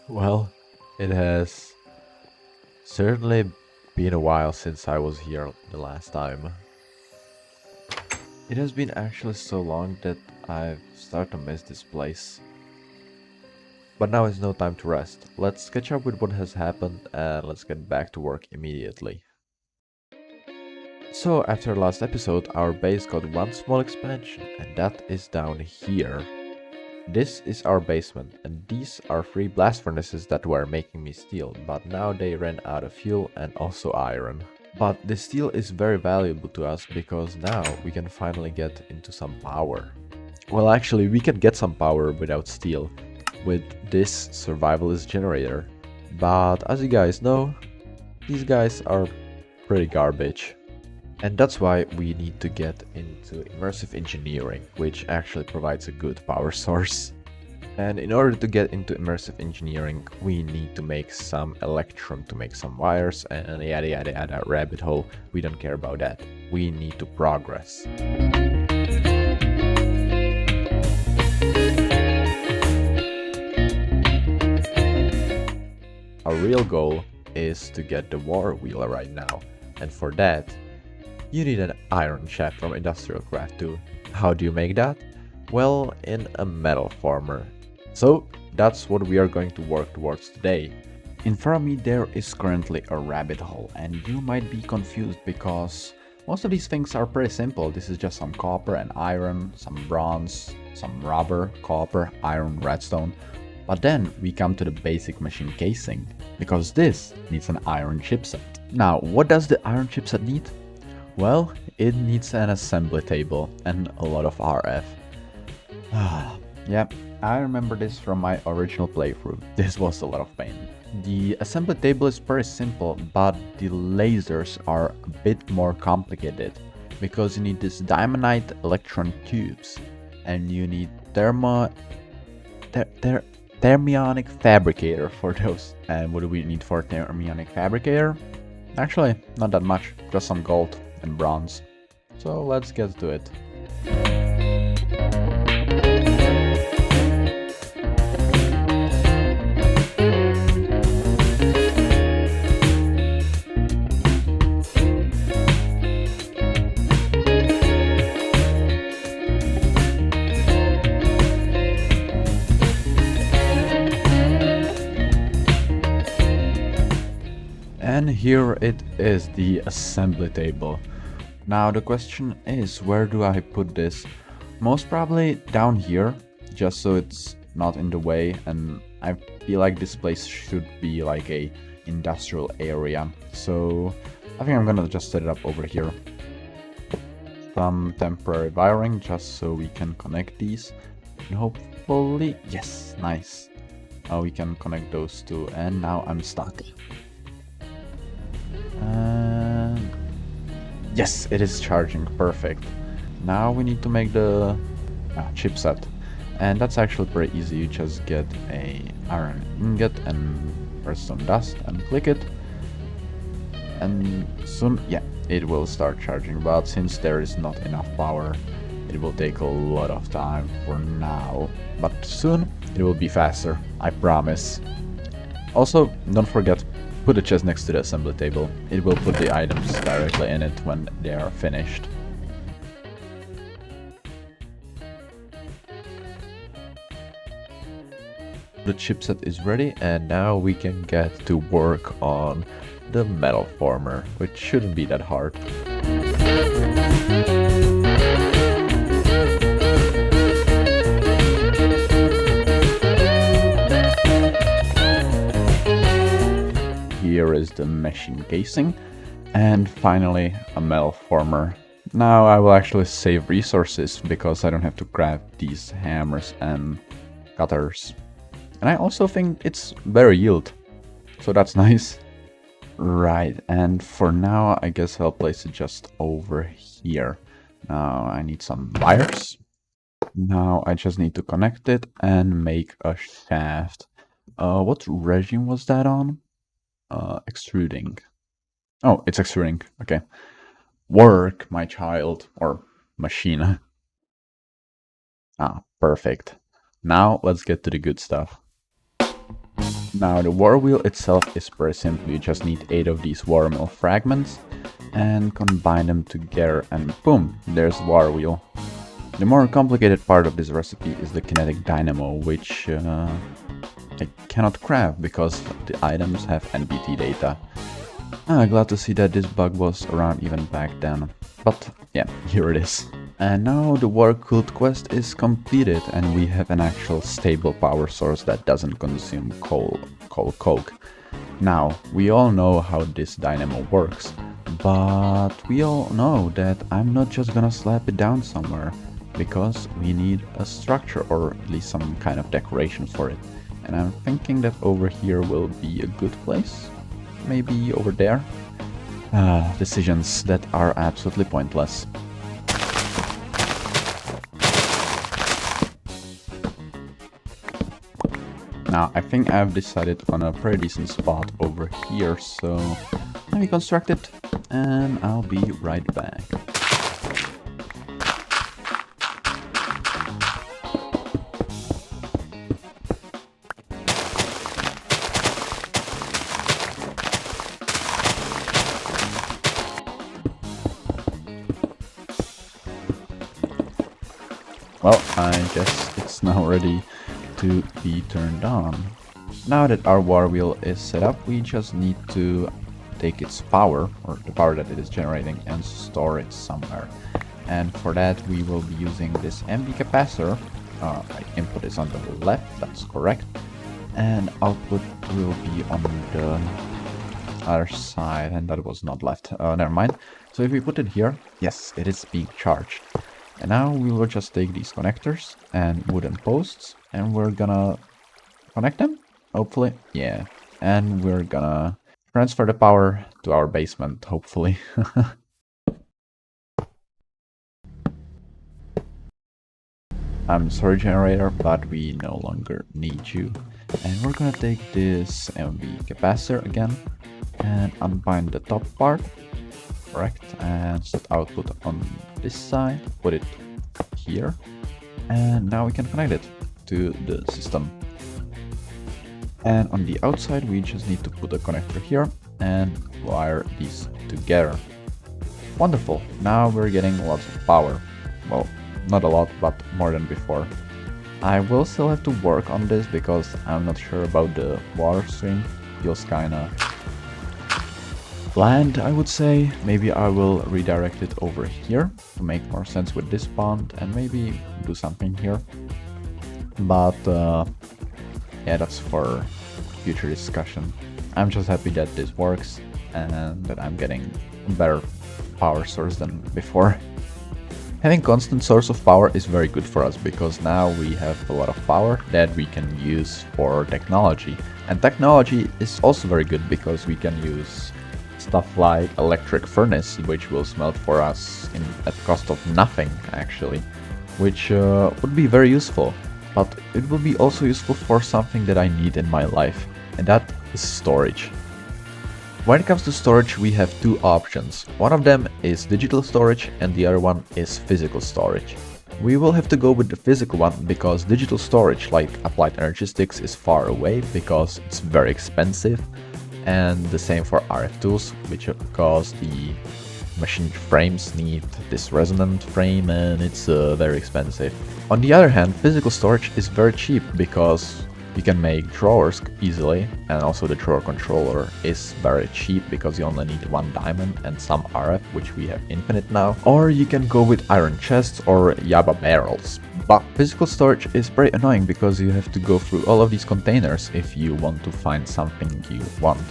Well, it has certainly been a while since I was here the last time. It has been actually so long that I've started to miss this place. But now is no time to rest. Let's catch up with what has happened and let's get back to work immediately. So after last episode, our base got one small expansion and that is down here. This is our basement, and these are 3 blast furnaces that were making me steel, but now they ran out of fuel and also iron. But the steel is very valuable to us because now we can finally get into some power. Well, actually, we can get some power without steel with this survivalist generator. But as you guys know, these guys are pretty garbage. And that's why we need to get into immersive engineering, which actually provides a good power source. And in order to get into immersive engineering, we need to make some electrum to make some wires and yada yada yada rabbit hole. We don't care about that. We need to progress. Our real goal is to get the war wheel right now. And for that, you need an iron shaft from Industrial Craft 2. How do you make that? Well, in a metal former. So that's what we are going to work towards today. In front of me there is currently a rabbit hole, and you might be confused because most of these things are pretty simple. This is just some copper and iron, some bronze, some rubber, copper, iron, redstone. But then we come to the basic machine casing, because this needs an iron chipset. Now, what does the iron chipset need? Well, it needs an assembly table and a lot of RF. Yep, I remember this from my original playthrough. This was a lot of pain. The assembly table is pretty simple, but the lasers are a bit more complicated because you need this diamondite electron tubes and you need thermionic fabricator for those. And what do we need for thermionic fabricator? Actually, not that much, just some gold and bronze. So let's get to it. And here it is, the assembly table. Now the question is, where do I put this? Most probably down here, just so it's not in the way, and I feel like this place should be like a industrial area. So I think I'm gonna just set it up over here. Some temporary wiring just so we can connect these. And hopefully, yes, nice. We can connect those two, and now I'm stuck. And yes, it is charging, perfect. Now we need to make the chipset, and that's actually pretty easy. You just get a iron ingot and redstone dust and click it, and soon, yeah, it will start charging. But since there is not enough power, it will take a lot of time for now, but soon it will be faster, I promise. Also, don't forget, put a chest next to the assembly table. It will put the items directly in it when they are finished. The chipset is ready, and now we can get to work on the metal former, which shouldn't be that hard. Here is the machine casing, and finally a metal former. Now I will actually save resources because I don't have to craft these hammers and cutters. And I also think it's better yield, so that's nice. Right, and for now I guess I'll place it just over here. Now I need some wires. Now I just need to connect it and make a shaft. What regime was that on? Extruding. Oh, it's extruding. Okay. Work, my child, or machine. Perfect. Now let's get to the good stuff. Now the war wheel itself is very simple. You just need 8 of these war mill fragments and combine them together and boom, there's the war wheel. The more complicated part of this recipe is the kinetic dynamo, which I cannot craft because the items have NBT data. Glad to see that this bug was around even back then. But yeah, here it is. And now the war cult quest is completed and we have an actual stable power source that doesn't consume coke. Now, we all know how this dynamo works, but we all know that I'm not just gonna slap it down somewhere, because we need a structure or at least some kind of decoration for it. And I'm thinking that over here will be a good place. Maybe over there. Decisions that are absolutely pointless. Now, I think I've decided on a pretty decent spot over here, so let me construct it and I'll be right back. Well, I guess it's now ready to be turned on. Now that our war wheel is set up, we just need to take its power, or the power that it is generating, and store it somewhere. And for that we will be using this MB capacitor. Input is on the left, that's correct. And output will be on the other side, and that was not left. Never mind. So if we put it here, yes, it is being charged. And now we will just take these connectors and wooden posts and we're gonna connect them, hopefully. Yeah, and we're gonna transfer the power to our basement, hopefully. I'm sorry, generator, but we no longer need you. And we're gonna take this MV capacitor again and unbind the top part. Correct, and set output on this side, put it here, and now we can connect it to the system. And on the outside we just need to put a connector here and wire these together. Wonderful, now we're getting lots of power. Well, not a lot, but more than before. I will still have to work on this because I'm not sure about the water stream. Feels kinda bland, I would say. Maybe I will redirect it over here to make more sense with this pond and maybe do something here. But yeah, that's for future discussion. I'm just happy that this works and that I'm getting a better power source than before. Having constant source of power is very good for us because now we have a lot of power that we can use for technology. And technology is also very good because we can use stuff like electric furnace, which will smelt for us at cost of nothing actually, which would be very useful. But it will be also useful for something that I need in my life, and that is storage. When it comes to storage, we have two options. One of them is digital storage and the other one is physical storage. We will have to go with the physical one because digital storage like Applied Energistics is far away because it's very expensive. And the same for RF tools, which because the machine frames need this resonant frame and it's very expensive. On the other hand, physical storage is very cheap because you can make drawers easily, and also the drawer controller is very cheap because you only need one diamond and some RF, which we have infinite now. Or you can go with iron chests or Yaba barrels. But physical storage is very annoying because you have to go through all of these containers if you want to find something you want.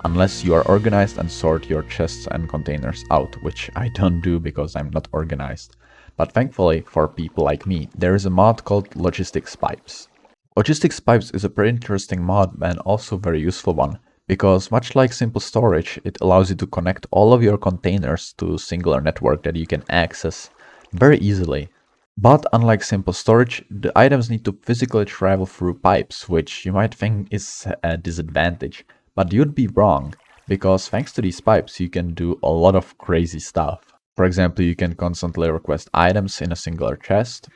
Unless you are organized and sort your chests and containers out, which I don't do because I'm not organized. But thankfully for people like me, there is a mod called Logistics Pipes. Logistics Pipes is a pretty interesting mod and also very useful one, because much like simple storage, it allows you to connect all of your containers to a singular network that you can access very easily. But unlike simple storage, the items need to physically travel through pipes, which you might think is a disadvantage. But you'd be wrong, because thanks to these pipes you can do a lot of crazy stuff. For example, you can constantly request items in a singular chest,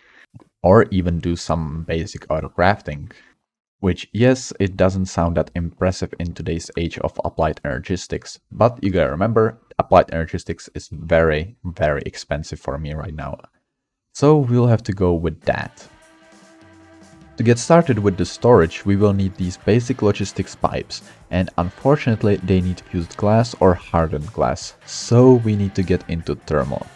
or even do some basic auto crafting. Which, yes, it doesn't sound that impressive in today's age of applied energistics, but you gotta remember, applied energistics is very, very expensive for me right now. So we'll have to go with that. To get started with the storage, we will need these basic logistics pipes, and unfortunately they need fused glass or hardened glass, so we need to get into thermal.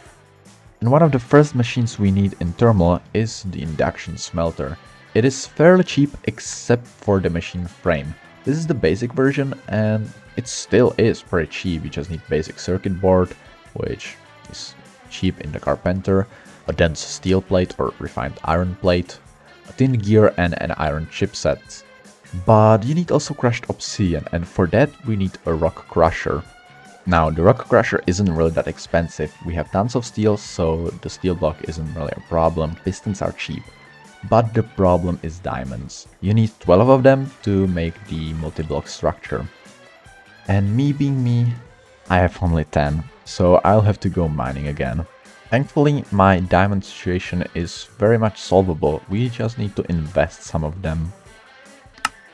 And one of the first machines we need in thermal is the induction smelter. It is fairly cheap except for the machine frame. This is the basic version and it still is pretty cheap. You just need basic circuit board, which is cheap in the carpenter, a dense steel plate or refined iron plate, a tin gear and an iron chipset. But you need also crushed obsidian, and for that we need a rock crusher. Now the rock crusher isn't really that expensive. We have tons of steel, so the steel block isn't really a problem. Pistons are cheap. But the problem is diamonds. You need 12 of them to make the multi-block structure. And me being me, I have only 10, so I'll have to go mining again. Thankfully, my diamond situation is very much solvable. We just need to invest some of them.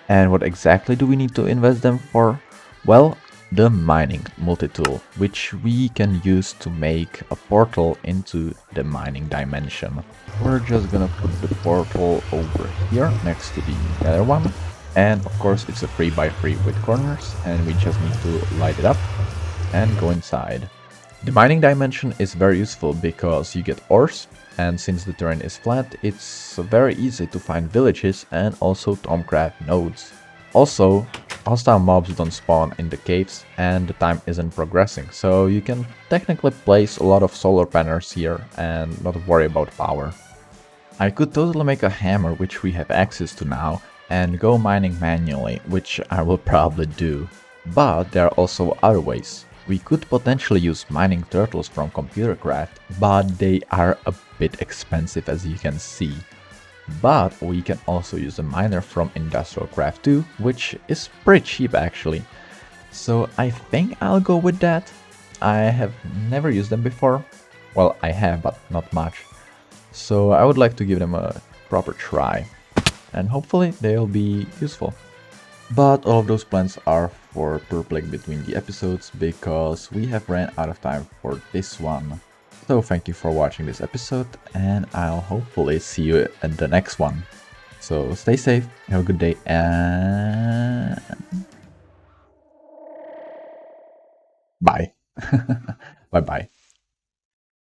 And what exactly do we need to invest them for? Well, the mining multi-tool, which we can use to make a portal into the mining dimension. We're just gonna put the portal over here next to the other one. And of course it's a 3x3 with corners, and we just need to light it up and go inside. The mining dimension is very useful because you get ores, and since the terrain is flat, it's very easy to find villages and also Tomcraft nodes. Also, hostile mobs don't spawn in the caves and the time isn't progressing, so you can technically place a lot of solar panels here and not worry about power. I could totally make a hammer, which we have access to now, and go mining manually, which I will probably do. But there are also other ways. We could potentially use mining turtles from Computercraft, but they are a bit expensive as you can see. But we can also use a miner from Industrial Craft 2, which is pretty cheap actually. So I think I'll go with that. I have never used them before. Well, I have, but not much. So I would like to give them a proper try. And hopefully they'll be useful. But all of those plans are for purpling between the episodes because we have ran out of time for this one. So thank you for watching this episode, and I'll hopefully see you at the next one. So stay safe, have a good day, and bye. Bye bye.